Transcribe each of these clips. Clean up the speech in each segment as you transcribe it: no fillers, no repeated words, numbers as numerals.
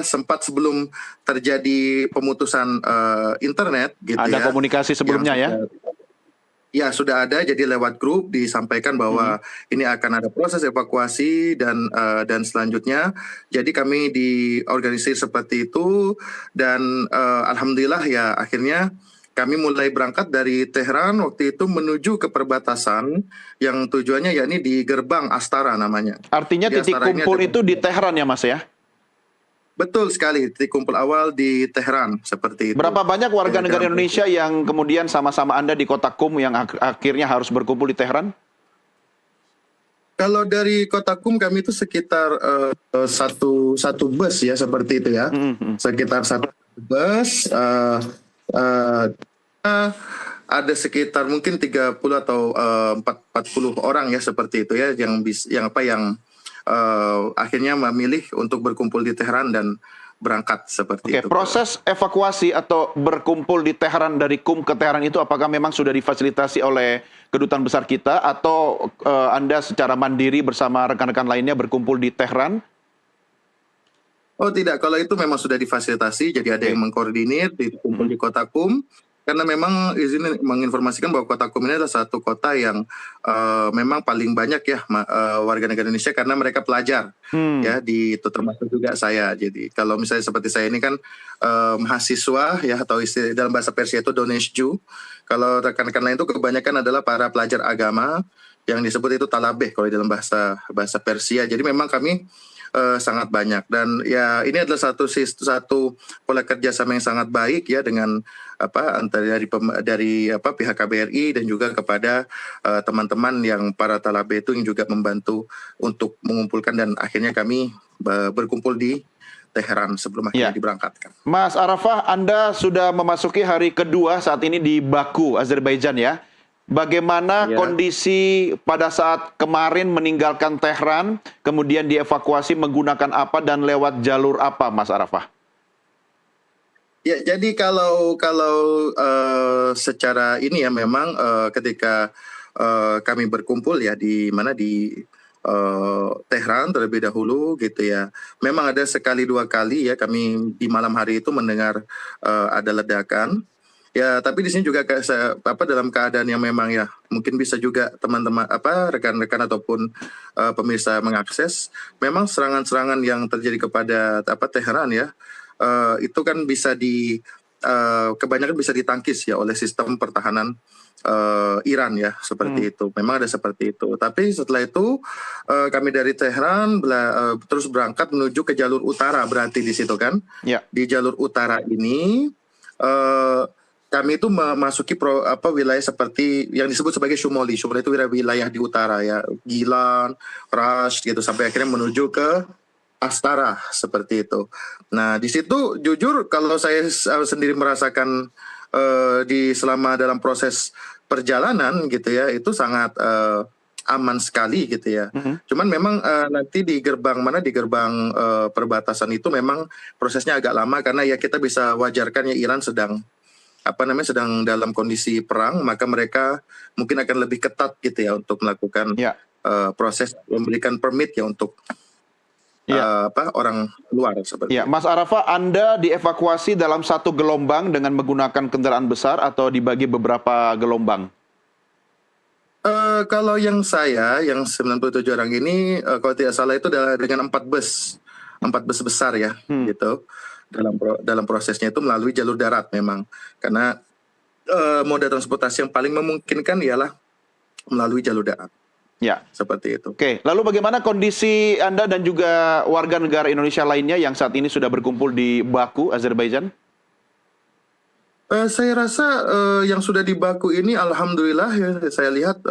sempat sebelum terjadi pemutusan internet gitu Ada ya. komunikasi sebelumnya ya? Ya, sudah ada. Jadi lewat grup disampaikan bahwa ini akan ada proses evakuasi dan selanjutnya. Jadi kami diorganisir seperti itu dan alhamdulillah ya akhirnya kami mulai berangkat dari Tehran waktu itu menuju ke perbatasan yang tujuannya yakni di Gerbang Astara namanya. Artinya Di titik Astara ini kumpul ada itu di Tehran ya Mas ya? betul sekali, titik kumpul awal di Tehran seperti itu. Berapa banyak warga Ya, negara dalam Indonesia yang kemudian sama-sama Anda di kota Qum yang akhirnya harus berkumpul di Tehran? Kalau dari Kota Qum kami itu sekitar satu bus ya seperti itu ya, sekitar satu bus. Ada sekitar mungkin 30 atau 40 orang ya seperti itu ya yang akhirnya memilih untuk berkumpul di Tehran dan berangkat seperti itu. Proses evakuasi atau berkumpul di Tehran dari Qum ke Tehran itu apakah memang sudah difasilitasi oleh kedutaan besar kita atau Anda secara mandiri bersama rekan-rekan lainnya berkumpul di Tehran? Oh tidak, kalau itu memang sudah difasilitasi, jadi ada yang mengkoordinir dikumpul di Kota Qum. Karena memang izin menginformasikan bahwa Kota Qum ini adalah satu kota yang memang paling banyak ya warga negara Indonesia karena mereka pelajar ya itu termasuk juga saya. Jadi kalau misalnya seperti saya ini kan mahasiswa ya atau dalam bahasa Persia itu donesju. Kalau rekan-rekan lain itu kebanyakan adalah para pelajar agama yang disebut itu talabeh kalau dalam bahasa Persia. Jadi memang kami sangat banyak dan ya ini adalah satu pola kerjasama yang sangat baik ya dengan antara dari pihak KBRI dan juga kepada teman-teman yang para talabe itu yang juga membantu untuk mengumpulkan dan akhirnya kami berkumpul di Teheran sebelum akhirnya diberangkatkan. Mas Arafah, Anda sudah memasuki hari kedua saat ini di Baku, Azerbaijan ya. Bagaimana kondisi pada saat kemarin meninggalkan Tehran, kemudian dievakuasi menggunakan apa dan lewat jalur apa, Mas Arafah? Ya, jadi kalau secara ini ya memang ketika kami berkumpul ya di Tehran terlebih dahulu gitu ya. Memang ada sekali dua kali ya kami di malam hari itu mendengar ada ledakan. Ya, tapi di sini juga dalam keadaan yang memang ya mungkin bisa juga teman-teman rekan-rekan ataupun pemirsa mengakses, memang serangan-serangan yang terjadi kepada Teheran ya itu kan bisa kebanyakan bisa ditangkis ya oleh sistem pertahanan Iran ya seperti itu. Memang ada seperti itu. Tapi setelah itu kami dari Tehran terus berangkat menuju ke jalur utara berarti di situ kan. Di jalur utara ini kami itu memasuki wilayah seperti yang disebut sebagai Shumoli. Shumoli itu wilayah di utara ya, Gilan, Rash gitu sampai akhirnya menuju ke Astara seperti itu. Nah di situ jujur kalau saya sendiri merasakan selama dalam proses perjalanan gitu ya itu sangat aman sekali gitu ya. Cuman memang nanti di gerbang perbatasan itu memang prosesnya agak lama karena ya kita bisa wajarkan ya Iran sedang dalam kondisi perang, maka mereka mungkin akan lebih ketat gitu ya untuk melakukan proses memberikan permit ya untuk orang luar seperti itu. Mas Arafah, Anda dievakuasi dalam satu gelombang dengan menggunakan kendaraan besar atau dibagi beberapa gelombang? Kalau yang 97 orang ini, kalau tidak salah itu dengan 4 bus besar ya, gitu. Dalam prosesnya itu melalui jalur darat memang, karena moda transportasi yang paling memungkinkan ialah melalui jalur darat. Ya, seperti itu. Oke, lalu bagaimana kondisi Anda dan juga warga negara Indonesia lainnya yang saat ini sudah berkumpul di Baku, Azerbaijan? Saya rasa yang sudah di Baku ini alhamdulillah ya saya lihat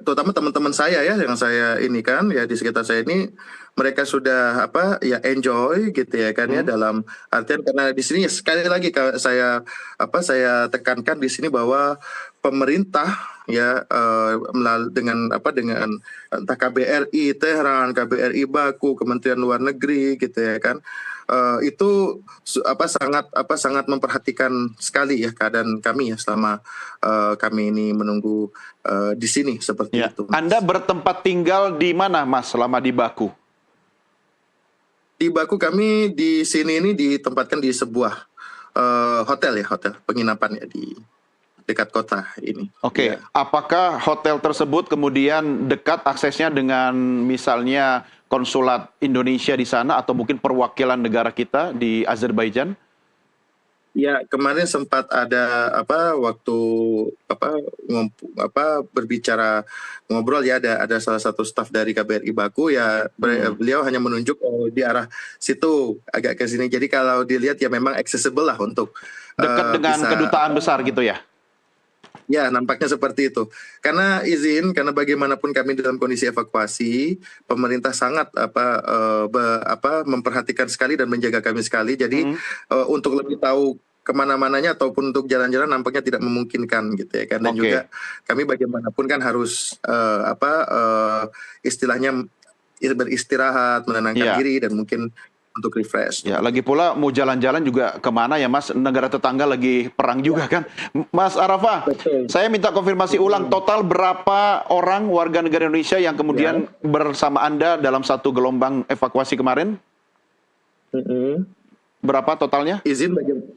terutama teman-teman saya ya yang saya ini kan ya di sekitar saya ini mereka sudah enjoy gitu ya kan ya dalam artian karena di sini sekali lagi saya tekankan di sini bahwa pemerintah ya dengan entah KBRI Tehran, KBRI Baku, Kementerian Luar Negeri gitu ya kan itu sangat memperhatikan sekali ya keadaan kami ya selama kami ini menunggu di sini seperti itu. Anda bertempat tinggal di mana Mas selama di Baku? Di Baku kami di sini ini ditempatkan di sebuah hotel ya, hotel penginapan ya di dekat kota ini. Oke, Ya. apakah hotel tersebut kemudian dekat aksesnya dengan misalnya konsulat Indonesia di sana atau mungkin perwakilan negara kita di Azerbaijan? Ya, kemarin sempat ada waktu berbicara ngobrol ya, ada salah satu staf dari KBRI Baku ya, beliau hanya menunjuk di arah situ agak ke sini. Jadi kalau dilihat ya memang accessible lah untuk Dekat dengan bisa, kedutaan besar gitu ya? ya nampaknya seperti itu. Karena bagaimanapun kami dalam kondisi evakuasi, pemerintah sangat memperhatikan sekali dan menjaga kami sekali. Jadi untuk lebih tahu kemana-mananya ataupun untuk jalan-jalan nampaknya tidak memungkinkan gitu ya kan. Dan juga kami bagaimanapun kan harus istilahnya beristirahat, menenangkan diri dan mungkin untuk refresh. Ya, lagi pula mau jalan-jalan juga kemana ya Mas? Negara tetangga lagi perang juga kan. Mas Arafah, saya minta konfirmasi ulang, total berapa orang warga negara Indonesia yang kemudian bersama Anda dalam satu gelombang evakuasi kemarin? Berapa totalnya? Izin bagaimana?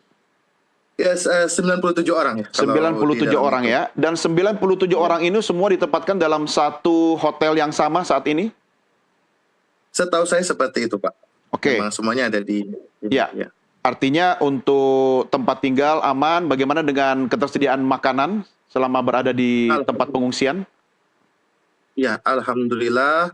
Ya, 97 orang ya. 97 orang ya. Dan 97 orang ini semua ditempatkan dalam satu hotel yang sama saat ini? Setahu saya seperti itu, Pak. Oke. Memang semuanya ada di ya. Artinya untuk tempat tinggal aman, bagaimana dengan ketersediaan makanan selama berada di tempat pengungsian? Ya, alhamdulillah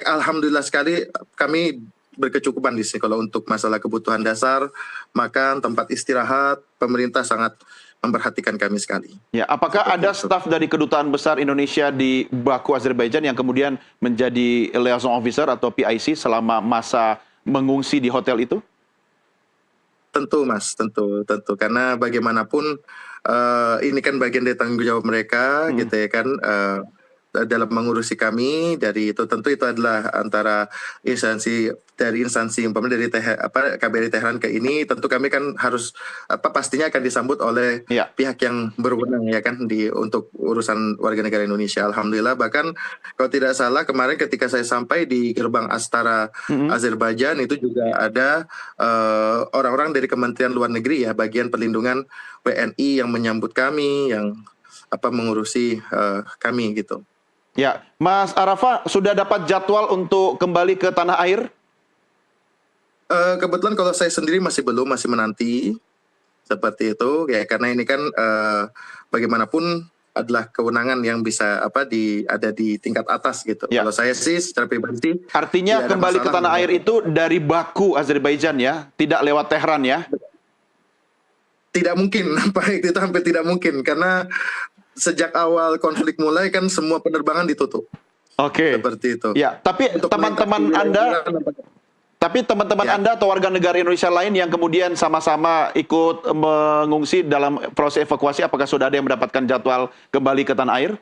alhamdulillah sekali kami berkecukupan di sini kalau untuk masalah kebutuhan dasar, makan, tempat istirahat, pemerintah sangat memperhatikan kami sekali. Ya, apakah ada staf dari Kedutaan Besar Indonesia di Baku, Azerbaijan yang kemudian menjadi liaison officer atau PIC selama masa mengungsi di hotel itu? Tentu, Mas, tentu. Karena bagaimanapun ini kan bagian dari tanggung jawab mereka, gitu ya kan. Dalam mengurusi kami dari itu, tentu itu adalah antara instansi umpamanya dari KBRI Tehran ke ini, tentu kami kan harus pastinya akan disambut oleh pihak yang berwenang ya kan untuk urusan warga negara Indonesia. Alhamdulillah, bahkan kalau tidak salah kemarin ketika saya sampai di gerbang Astara Azerbaijan itu juga ada orang-orang dari Kementerian Luar Negeri ya, bagian perlindungan WNI yang menyambut kami, yang mengurusi kami gitu. Ya, Mas Arafah sudah dapat jadwal untuk kembali ke tanah air? Kebetulan kalau saya sendiri masih menanti seperti itu ya, karena ini kan bagaimanapun adalah kewenangan yang bisa ada di tingkat atas gitu. Kalau saya sih secara pribadi. Artinya kembali ke tanah air itu dari Baku, Azerbaijan ya, tidak lewat Tehran ya? Tidak mungkin, itu hampir tidak mungkin karena sejak awal konflik mulai kan semua penerbangan ditutup. Oke. Seperti itu. Ya, tapi teman-teman Anda atau warga negara Indonesia lain yang kemudian sama-sama ikut mengungsi dalam proses evakuasi, apakah sudah ada yang mendapatkan jadwal kembali ke tanah air?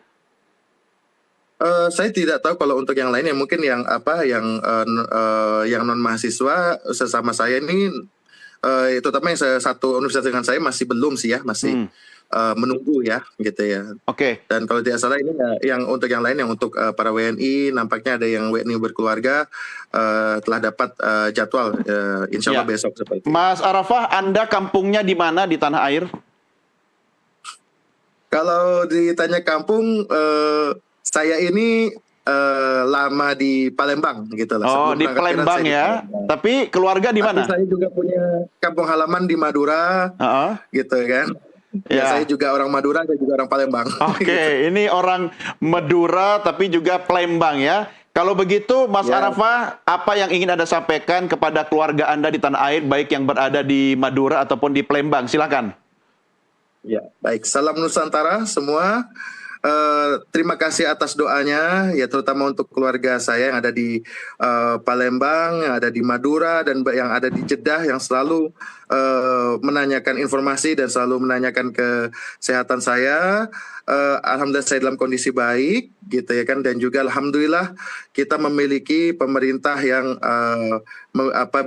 Saya tidak tahu kalau untuk yang lain, mungkin yang non mahasiswa sesama saya ini, terutama yang satu universitas dengan saya masih belum sih ya, masih menunggu ya gitu ya. Oke. Dan kalau tidak salah ini yang untuk yang lain, yang untuk para WNI, nampaknya ada yang WNI berkeluarga telah dapat jadwal insya Allah besok seperti itu. Mas Arafah, Anda kampungnya di mana di tanah air? Kalau ditanya kampung, saya ini lama di Palembang gitu loh. Oh, di Palembang ya. Tapi keluarga di mana? Saya juga punya kampung halaman di Madura, gitu kan. Ya, saya juga orang Madura, saya juga orang Palembang. Oke, ini orang Madura tapi juga Palembang ya. Kalau begitu, Mas Arafah, apa yang ingin Anda sampaikan kepada keluarga Anda di tanah air, baik yang berada di Madura ataupun di Palembang? Silakan. Ya, baik. Salam Nusantara semua. Terima kasih atas doanya, ya terutama untuk keluarga saya yang ada di Palembang, yang ada di Madura, dan yang ada di Jeddah, yang selalu menanyakan informasi dan selalu menanyakan kesehatan saya. Alhamdulillah saya dalam kondisi baik gitu ya kan, dan juga alhamdulillah kita memiliki pemerintah yang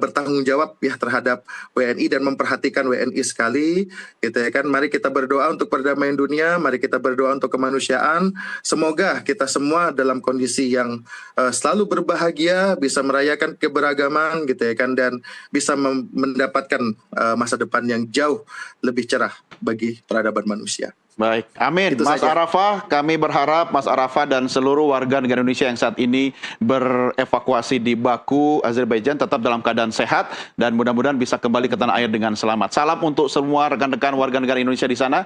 bertanggung jawab ya terhadap WNI dan memperhatikan WNI sekali gitu ya kan. Mari kita berdoa untuk perdamaian dunia, mari kita berdoa untuk kemanusiaan. Semoga kita semua dalam kondisi yang selalu berbahagia, bisa merayakan keberagaman gitu ya kan, dan bisa mendapatkan masa depan yang jauh lebih cerah bagi peradaban manusia. Baik, amin. Itu Mas saja. Arafah, kami berharap Mas Arafah dan seluruh warga negara Indonesia yang saat ini berevakuasi di Baku, Azerbaijan tetap dalam keadaan sehat dan mudah-mudahan bisa kembali ke tanah air dengan selamat. Salam untuk semua rekan-rekan warga negara Indonesia di sana.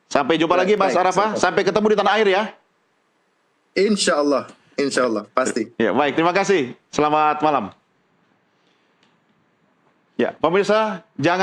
Sampai jumpa lagi Mas Arafah, sampai ketemu di tanah air ya. Insya Allah, pasti. Ya, baik, terima kasih. Selamat malam. Ya, pemirsa, jangan